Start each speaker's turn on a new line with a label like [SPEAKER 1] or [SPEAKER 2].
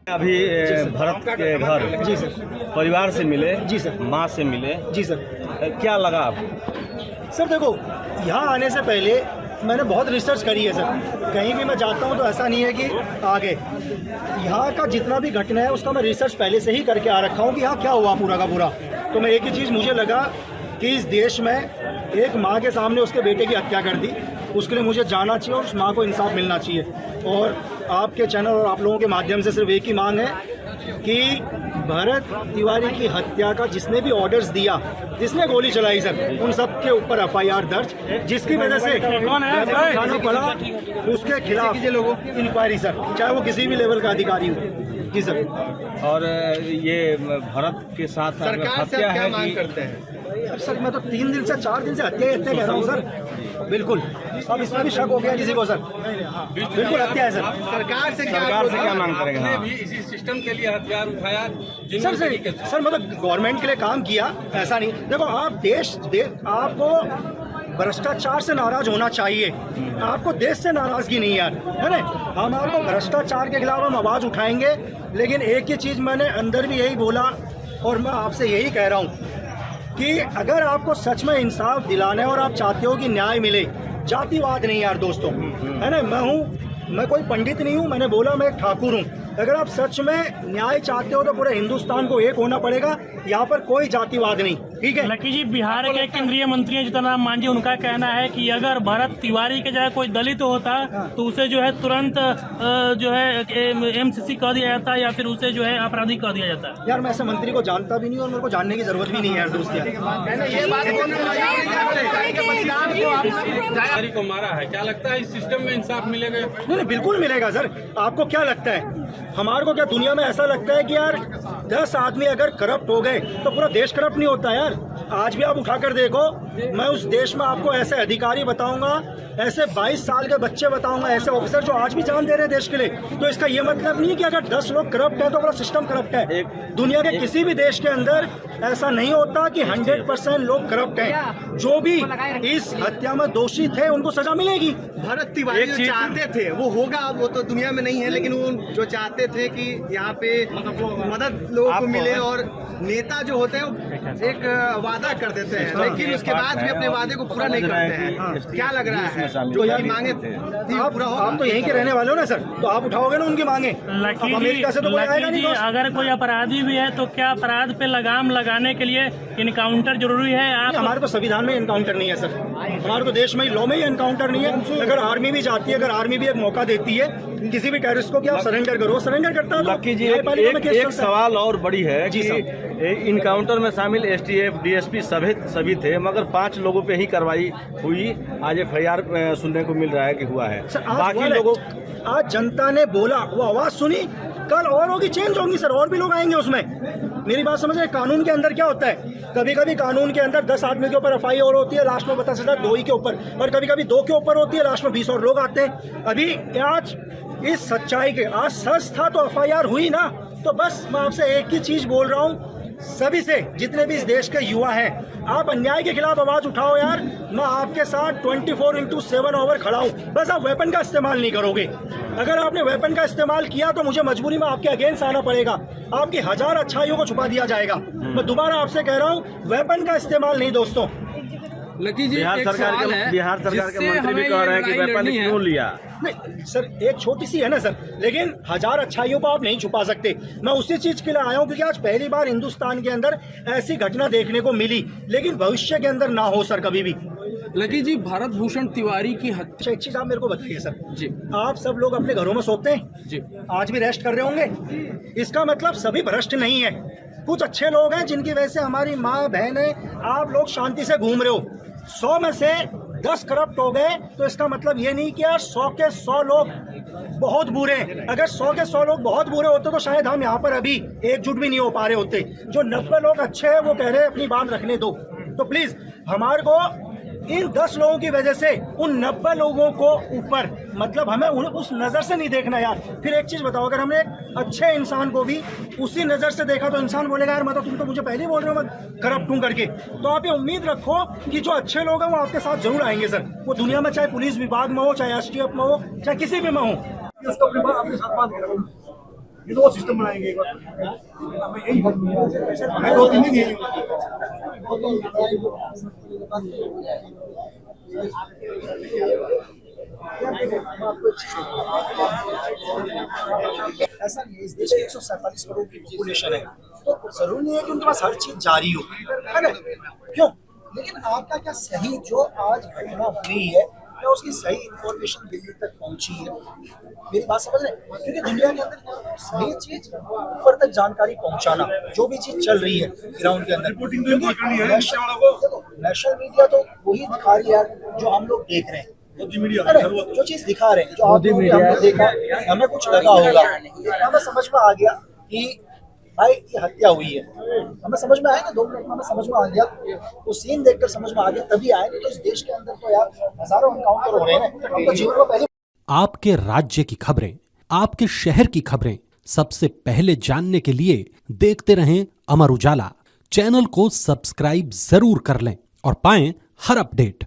[SPEAKER 1] अभी भरत के घर
[SPEAKER 2] जी सर,
[SPEAKER 1] परिवार से मिले,
[SPEAKER 2] जी सर,
[SPEAKER 1] माँ से मिले,
[SPEAKER 2] जी सर।
[SPEAKER 1] क्या लगा आपको?
[SPEAKER 2] सर देखो, यहाँ आने से पहले मैंने बहुत रिसर्च करी है सर। कहीं भी मैं जाता हूँ तो ऐसा नहीं है कि आगे यहाँ का जितना भी घटना है उसका मैं रिसर्च पहले से ही करके आ रखा हूँ कि यहाँ क्या हुआ पूरा का पूरा। तो मैं एक ही चीज़ मुझे लगा कि इस देश में एक माँ के सामने उसके बेटे की हत्या कर दी, उसके लिए मुझे जाना चाहिए और उस माँ को इंसाफ मिलना चाहिए। और आपके चैनल और आप लोगों के माध्यम से सिर्फ एक ही मांग है कि भरत तिवारी की हत्या का जिसने भी ऑर्डर्स दिया, जिसने गोली चलाई सर, उन सब के ऊपर एफआईआर दर्ज, जिसकी वजह से खाना पड़ा उसके खिलाफ इंक्वायरी सर, चाहे वो किसी भी लेवल का अधिकारी हो। जी सर।
[SPEAKER 1] और ये भरत के साथ
[SPEAKER 3] सरकार से क्या मांग करते हैं?
[SPEAKER 2] सर मैं तो 3 दिन से 4 दिन से हत्या कह रहा हूँ सर। बिल्कुल, अब इसमें भी शक हो गया किसी को सर। बिल्कुल हत्या है सर।
[SPEAKER 3] सरकार से
[SPEAKER 1] क्या मांग करेंगे? हाँ।
[SPEAKER 4] भी इसी सिस्टम के लिए हथियार उठाया
[SPEAKER 2] सर मतलब गवर्नमेंट के लिए काम किया, ऐसा नहीं। देखो आप आपको भ्रष्टाचार से नाराज होना चाहिए, आपको देश से नाराजगी नहीं यार, है ना। हमारे भ्रष्टाचार के खिलाफ हम आवाज़ उठाएंगे, लेकिन एक ही चीज़ मैंने अंदर भी यही बोला और मैं आपसे यही कह रहा हूँ कि अगर आपको सच में इंसाफ दिलाना है और आप चाहते हो कि न्याय मिले, जातिवाद नहीं यार दोस्तों, है ना। मैं कोई पंडित नहीं हूँ, मैंने बोला मैं एक ठाकुर हूँ। अगर आप सच में न्याय चाहते हो तो पूरे हिंदुस्तान को एक होना पड़ेगा, यहाँ पर कोई जातिवाद नहीं, ठीक है।
[SPEAKER 5] लकी जी, बिहार के केंद्रीय मंत्री जीतनराम मांझी, उनका कहना है कि अगर भरत तिवारी के जगह कोई दलित होता तो उसे जो है तुरंत जो है एमसीसी कह दिया जाता या फिर उसे जो है अपराधी कह दिया जाता।
[SPEAKER 2] यार मैं ऐसे मंत्री को जानता भी नहीं और मेरे को जानने की जरूरत भी नहीं है यार दोस्त यार।
[SPEAKER 4] को मारा है, क्या लगता है इस सिस्टम में इंसाफ मिलेगा?
[SPEAKER 2] नहीं, बिल्कुल मिलेगा सर। आपको क्या लगता है, हमारे को क्या दुनिया में ऐसा लगता है कि यार 10 आदमी अगर करप्ट हो गए तो पूरा देश करप्ट नहीं होता यार। आज भी आप उठाकर देखो, मैं उस देश में आपको ऐसे अधिकारी बताऊंगा, ऐसे 22 साल के बच्चे बताऊंगा, ऐसे ऑफिसर जो आज भी जान दे रहे हैं देश के लिए। तो इसका ये मतलब नहीं है कि अगर 10 लोग करप्ट है तो पूरा सिस्टम करप्ट है। दुनिया के किसी भी देश के अंदर ऐसा नहीं होता कि 100% लोग करप्ट हैं। जो भी इस हत्या में दोषी थे उनको सजा मिलेगी।
[SPEAKER 3] भरत तिवारी जो चाहते थे वो होगा, वो तो दुनिया में नहीं है, लेकिन वो जो चाहते थे कि यहाँ पे मदद लोगों को मिले, और नेता जो होते हैं एक वादा कर देते हैं लेकिन उसके बाद भी अपने वादे को पूरा नहीं करते हैं। क्या लग रहा है जो ये मांगे
[SPEAKER 2] आप तो यहीं के रहने वाले हो ना सर, तो आप उठाओगे ना उनकी मांगे। अमेरिका से तो कोई आएगा नहीं।
[SPEAKER 5] अगर कोई अपराधी भी है तो क्या अपराध पे लगाम लगाने के लिए इनकाउंटर जरूरी है? आप
[SPEAKER 2] हमारे तो संविधान में इनकाउंटर नहीं है सर, हमारे तो देश में लॉ में ही इनकाउंटर नहीं है। अगर आर्मी भी जाती है, अगर आर्मी भी एक मौका देती है किसी भी टेररिस्ट को कि आप सरेंडर करो, सरेंडर करता है।
[SPEAKER 1] लकी जी, एक सवाल और बड़ी है कि इनकाउंटर में शामिल एसटीएफ डीएसपी सभी थे, मगर 5 लोगों पे ही कार्रवाई हुई। आज एफआईआर सुनने को मिल रहा है कि हुआ है। बाकी लोगों,
[SPEAKER 2] आज जनता ने बोला, वो आवाज सुनी, कल और होगी, चेंज होंगी सर, और भी लोग आएंगे उसमें। मेरी बात समझ रहे, कानून के अंदर क्या होता है, कभी कभी कानून के अंदर 10 आदमी के ऊपर एफआईआर होती है, लास्ट में पता चलता है 2 ही के ऊपर, और कभी कभी 2 के ऊपर होती है, लास्ट में 20 और लोग आते हैं। अभी आज इस सच्चाई के, आज सच था तो एफआईआर हुई ना। तो बस मैं आपसे एक ही चीज बोल रहा हूँ, सभी से, जितने भी इस देश के युवा हैं, आप अन्याय के खिलाफ आवाज उठाओ यार। मैं आपके साथ 24/7 ओवर खड़ा हूँ, बस आप वेपन का इस्तेमाल नहीं करोगे। अगर आपने वेपन का इस्तेमाल किया तो मुझे मजबूरी में आपके अगेंस्ट आना पड़ेगा, आपकी 1000 अच्छाइयों को छुपा दिया जाएगा। मैं दोबारा आपसे कह रहा हूँ, वेपन का इस्तेमाल नहीं दोस्तों।
[SPEAKER 4] लकी जी,
[SPEAKER 1] बिहार सरकार के मंत्री भी कह रहे हैं कि वेपन क्यों लिया?
[SPEAKER 2] नहीं सर, एक छोटी सी है ना सर, लेकिन 1000 अच्छाइयों को आप नहीं छुपा सकते। मैं उसी चीज के लिए आया हूँ क्योंकि आज पहली बार हिंदुस्तान के अंदर ऐसी घटना देखने को मिली, लेकिन भविष्य के अंदर ना हो सर कभी भी।
[SPEAKER 4] लकी जी, भारत भूषण तिवारी की हत्या,
[SPEAKER 2] एक चीज आप मेरे को बताइए सर
[SPEAKER 4] जी,
[SPEAKER 2] आप सब लोग अपने घरों में सोते हैं
[SPEAKER 4] जी,
[SPEAKER 2] आज भी रेस्ट कर रहे होंगे। इसका मतलब सभी भ्रष्ट नहीं है, कुछ अच्छे लोग हैं जिनकी वजह से हमारी माँ बहन है, आप लोग शांति से घूम रहे हो। 100 में से 10 करप्ट हो गए तो इसका मतलब ये नहीं कि यार 100 के 100 लोग बहुत बुरे हैं। अगर 100 के 100 लोग बहुत बुरे होते तो शायद हम यहाँ पर अभी एकजुट भी नहीं हो पा रहे होते। जो 90 लोग अच्छे हैं वो कह रहे हैं अपनी बात रखने दो। तो प्लीज हमारे को इन 10 लोगों की वजह से उन 90 लोगों को ऊपर, मतलब हमें उस नज़र से नहीं देखना यार। फिर एक चीज़ बताओ, अगर हमने एक अच्छे इंसान को भी उसी नज़र से देखा तो इंसान बोलेगा यार मतलब तुम तो मुझे पहले ही बोल रहे हो मैं करप्ट हूँ करके। तो आप ये उम्मीद रखो कि जो अच्छे लोग हैं वो आपके साथ जरूर आएंगे सर। वो दुनिया में चाहे पुलिस विभाग में हो, चाहे एसटीएफ में हो, चाहे किसी भी में हो। ये तो वो सिस्टम बनाएंगे एक बार। हमें यही हमें 2-3 दिन यही ऐसा नहीं है, इस देश की 147 करोड़ की पॉपुलेशन है, तो जरूरी नहीं है कि उनके पास हर चीज जारी हो, है ना? क्यों? लेकिन आपका क्या सही जो आज घटना हुई है, क्या उसकी सही इंफॉर्मेशन दिल्ली तक पहुंची है? मेरी बात समझ रहे हैं? क्योंकि दुनिया के अंदर सही चीज ऊपर तक जानकारी पहुंचाना, जो भी चीज चल रही है ग्राउंड के अंदर, नेशनल मीडिया तो वही दिखा रही है जो हम लोग देख रहे हैं, जो चीज दिखा रहे हैं, जो आप लोगों ने हमने देखा, हमें कुछ लगा होगा, हमें समझ में आ गया कि भाई ये हत्या हुई है, हमें समझ में आया ना, 2 मिनट में हमें समझ में आ गया, तो सीन देखकर समझ में आ गया, तभी आए। तो इस देश के अंदर तो यार हजारों एनकाउंटर हो रहे हैं, हम तो जीवन में पहले।
[SPEAKER 6] आपके राज्य की खबरें, आपके शहर की खबरें सबसे पहले जानने के लिए देखते रहें अमर उजाला। चैनल को सब्सक्राइब जरूर कर लें और पाएं हर अपडेट।